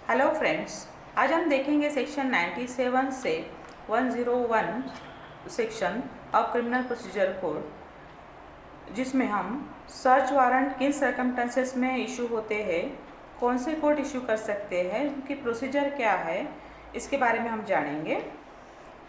Hello friends, आज हम देखेंगे सेक्शन 97 से 101 section of criminal procedure code, जिसमें हम सर्च वारंट किन सर्कमस्टेंसेस में इशू होते हैं, कौन से कोर्ट इशू कर सकते हैं, उनकी प्रोसीजर क्या है, इसके बारे में हम जानेंगे।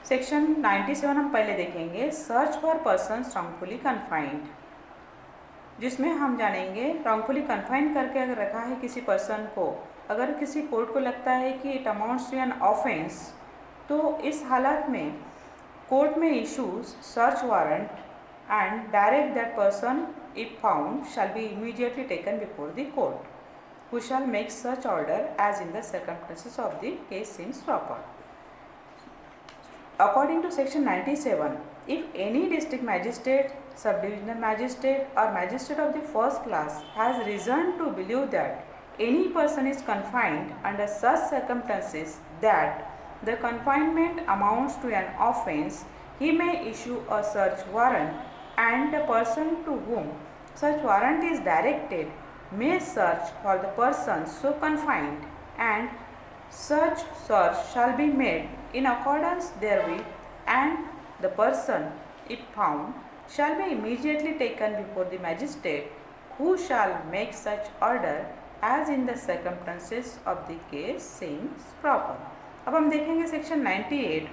सेक्शन 97 हम पहले देखेंगे, search for persons wrongfully confined, जिसमें हम जानेंगे रॉन्गफुली कन्फाइंड करके अगर रखा है किसी पर्सन को, अगर किसी कोर्ट को लगता है कि it amounts to an offence, तो इस हालत में कोर्ट में issues search warrant and direct that person if found shall be immediately taken before the court who shall make such order as in the circumstances of the case seems proper. According to section 97, if any district magistrate, subdivisional magistrate or magistrate of the first class has reason to believe that any person is confined under such circumstances that the confinement amounts to an offence, he may issue a search warrant and the person to whom such warrant is directed may search for the person so confined, and such search shall be made in accordance therewith, and the person, if found, shall be immediately taken before the magistrate, who shall make such order as in the circumstances of the case seems proper. अब हम देखेंगे section 98,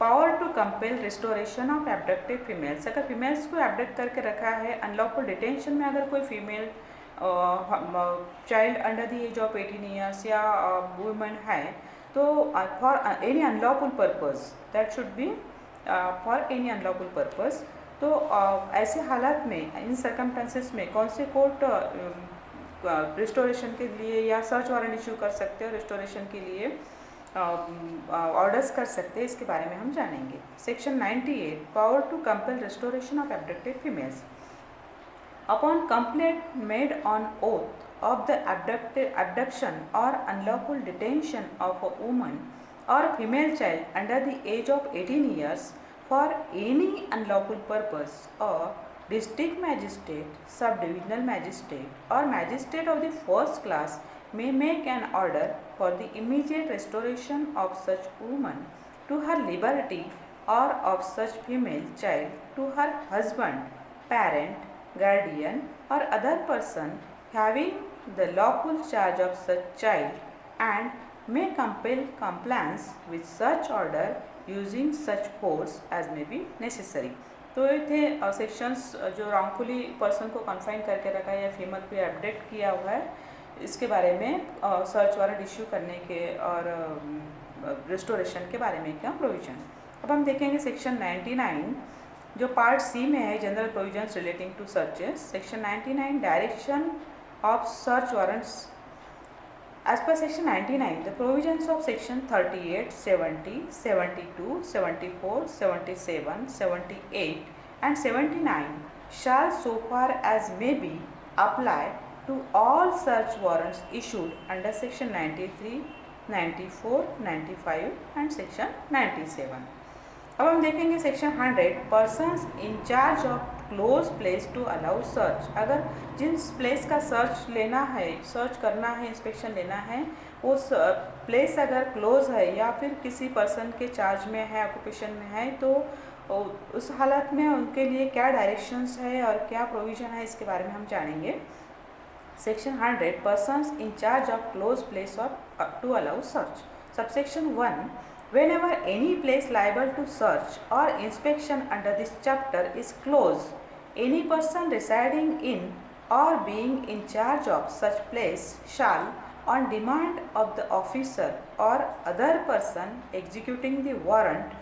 power to compel restoration of abducted females. अगर females को abduct करके रखा है, unlawful detention में अगर कोई female child under the age of 18 years या वुमेन है, तो for any unlawful purpose, that should be for any unlawful purpose. तो ऐसे हालात में, इन सर्कमस्टेंसेस में कौन से कोर्ट रिस्टोरेशन के लिए या सर्च वारंट इशू कर सकते हैं, रिस्टोरेशन के लिए ऑर्डर्स कर सकते हैं, इसके बारे में हम जानेंगे। Section 98, power to compel restoration of abducted females. Upon complaint made on oath of the abduction or unlawful detention of a woman or female child under the age of 18 years for any unlawful purpose, or district magistrate, subdivisional magistrate, or magistrate of the first class may make an order for the immediate restoration of such woman to her liberty, or of such female child to her husband, parent, guardian, or other person having the lawful charge of such child, and may compel compliance with such order using such force as may be necessary. तो ये थे sections जो wrongfully person को confine करके रखा है या female को एब्डक्ट किया हुआ है, इसके बारे में सर्च वारंट इश्यू करने के और रिस्टोरेशन के बारे में क्या प्रोविजन। अब हम देखेंगे सेक्शन 99 जो पार्ट सी में है, general provisions relating to searches. Section 99, direction of search warrants. As per section 99, the provisions of section 38, 70, 72, 74, 77, 78 and 79 shall so far as may be apply to all search warrants issued under section 93, 94, 95 and section 97. अब हम देखेंगे section 100, persons in charge of close place to allow search. अगर जिन place का search लेना है, search करना है, इंस्पेक्शन लेना है, वो प्लेस अगर क्लोज है या फिर किसी पर्सन के चार्ज में है, ऑक्यूपेशन में है, तो उस हालत में उनके लिए क्या डायरेक्शंस है और क्या प्रोविज़न है, इसके बारे में हम जानेंगे। Section 100, persons in charge of close place of to allow search. Subsection 1, whenever any place liable to search or inspection under this chapter is closed, any person residing in or being in charge of such place shall, on demand of the officer or other person executing the warrant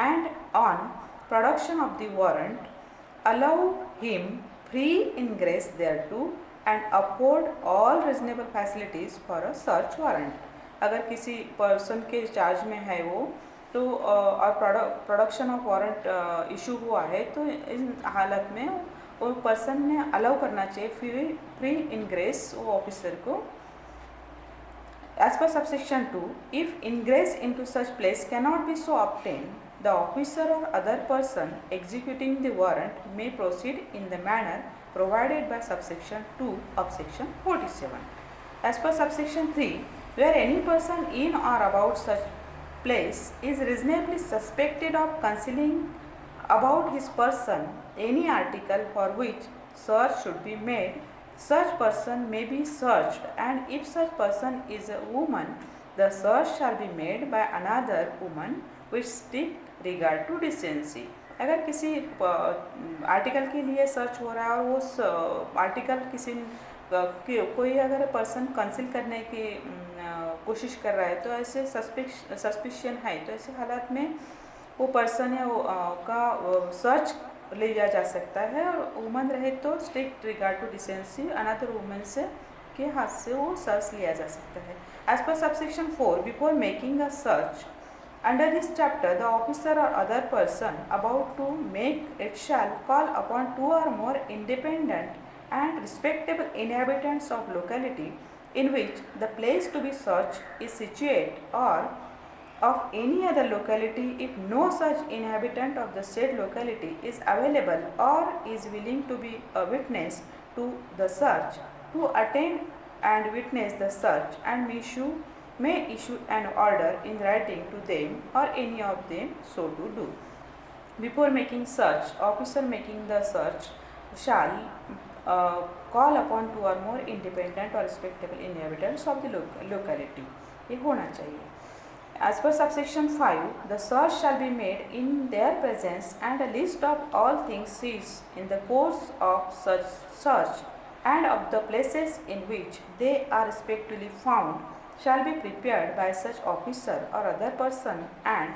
and on production of the warrant, allow him free ingress thereto and afford all reasonable facilities for a search warrant. अगर किसी person के charge में है वो, तो और production of warrant issue हुआ है, तो इन हालत में वो पर्सन ने अलाउ करना चाहिए फ्री इनग्रेस वो ऑफिसर को। As per subsection 2, if ingress into such place cannot be so obtain, the officer or other person executing the warrant may proceed in the manner provided by subsection 2 of section 47. As per subsection 3, where any person in or about such place is reasonably suspected of concealing about his person any article for which search should be made, such person may be searched, and if such person is a woman, the search shall be made by another woman with strict regard to decency. अगर किसी article के लिए search हो रहा है और वो article किसी कोई अगर पर्सन कंसील करने की कोशिश कर रहा है तो ऐसे सस्पिशन है, तो ऐसे हालात में वो पर्सन है वो का सर्च लिया जा सकता है, और वुमन रहे तो strict regard to decency another women से के हाथ से वो सर्च लिया जा सकता है. As per subsection 4, before making a search under this chapter, the officer or other person about to make it shall call upon 2 or more independent and respectable inhabitants of locality in which the place to be searched is situated, or of any other locality if no such inhabitant of the said locality is available or is willing to be a witness to the search, to attend and witness the search, and may issue an order in writing to them or any of them so to do. Before making search, officer making the search shall call upon 2 or more independent or respectable inhabitants of the locality. ये होना चाहिए. As per subsection 5, the search shall be made in their presence, and a list of all things seized in the course of such search and of the places in which they are respectively found shall be prepared by such officer or other person and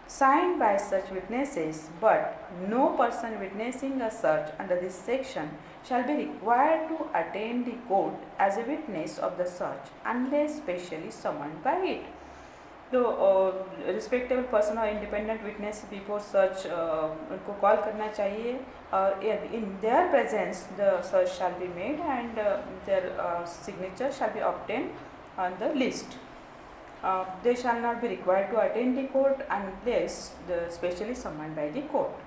signed by such witnesses, but no person witnessing a search under this section shall be required to attend the court as a witness of the search unless specially summoned by it. तो respectable person और independent witness before search उनको call करना चाहिए, और in their presence the search shall be made and there signature shall be obtain on the list. They shall not be required to attend the court unless specially summoned by the court.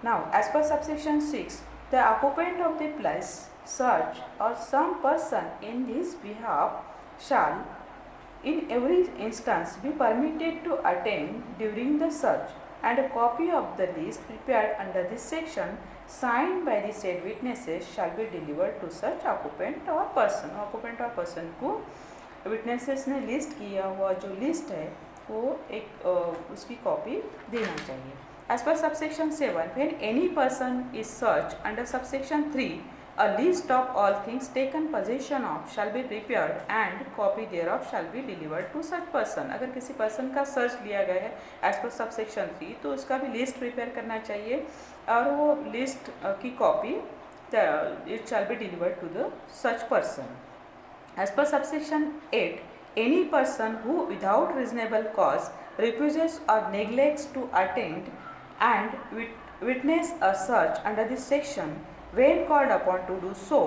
Now, as per subsection 6, the occupant of the place search or some person in his behalf shall in every instance be permitted to attend during the search, and a copy of the list prepared under this section signed by the said witnesses shall be delivered to such occupant or person. Occupant or person को witnesses ने list किया हुआ जो list है वो एक उसकी copy देना चाहिए. As per subsection 7, when any person is search under subsection 3, a list of all things taken possession of shall be prepared and copy thereof shall be delivered to such person. अगर किसी person का search लिया गया है as per subsection 3 तो उसका भी list prepare करना चाहिए, और वो लिस्ट की copy it shall be delivered to the such person. As per subsection 8, any person who without reasonable cause refuses or neglects to attend and witness a search under this section, when called upon to do so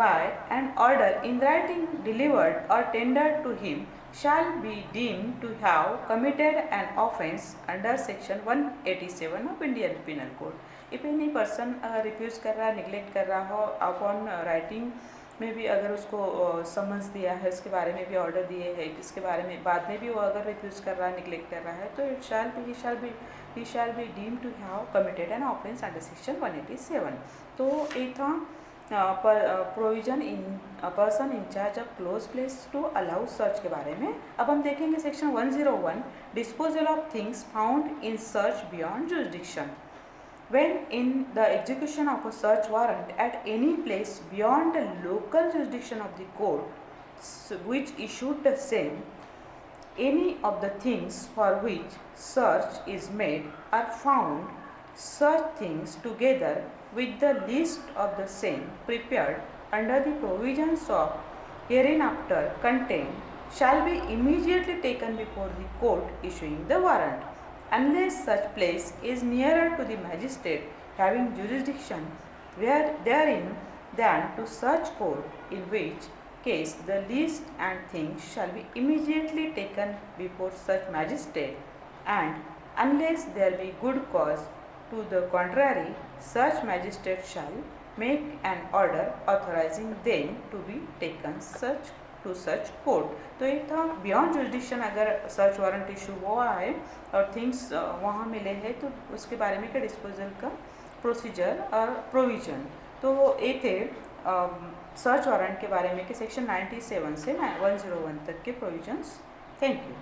by an order in writing delivered or tendered to him, shall be deemed to have committed an offence under section 187 of Indian Penal Code. If any person refuse कर रहा है, neglect कर रहा हो, upon writing में भी अगर उसको समन्स दिया है, उसके बारे में भी ऑर्डर दिए है, इसके बारे में बाद में भी वो अगर रिफ्यूज़ कर रहा है, निगलेक्ट कर रहा है, तो ही shall be deemed to have committed an offence under section 187. तो एक था provision in person in charge of close place to allow search के बारे में. अब हम देखेंगे section 101, disposal of things found in search beyond jurisdiction. When in the execution of a search warrant at any place beyond the local jurisdiction of the court which issued the same, any of the things for which search is made are found, such things together with the list of the same prepared under the provisions of hereinafter contained shall be immediately taken before the court issuing the warrant, unless such place is nearer to the magistrate having jurisdiction therein than to such court, in which case the list and things shall be immediately taken before such magistrate, and unless there be good cause to the contrary, such magistrate shall make an order authorizing them to be taken such to such court. तो एक था beyond जुडिशन, अगर search warrant issue हुआ है और things वहाँ मिले हैं तो उसके बारे में क्या डिस्पोजल का प्रोसीजर और प्रोविजन। तो ये थे सर्च वारंट के बारे में कि सेक्शन 97 से 101 तक के प्रोविजंस। Thank you.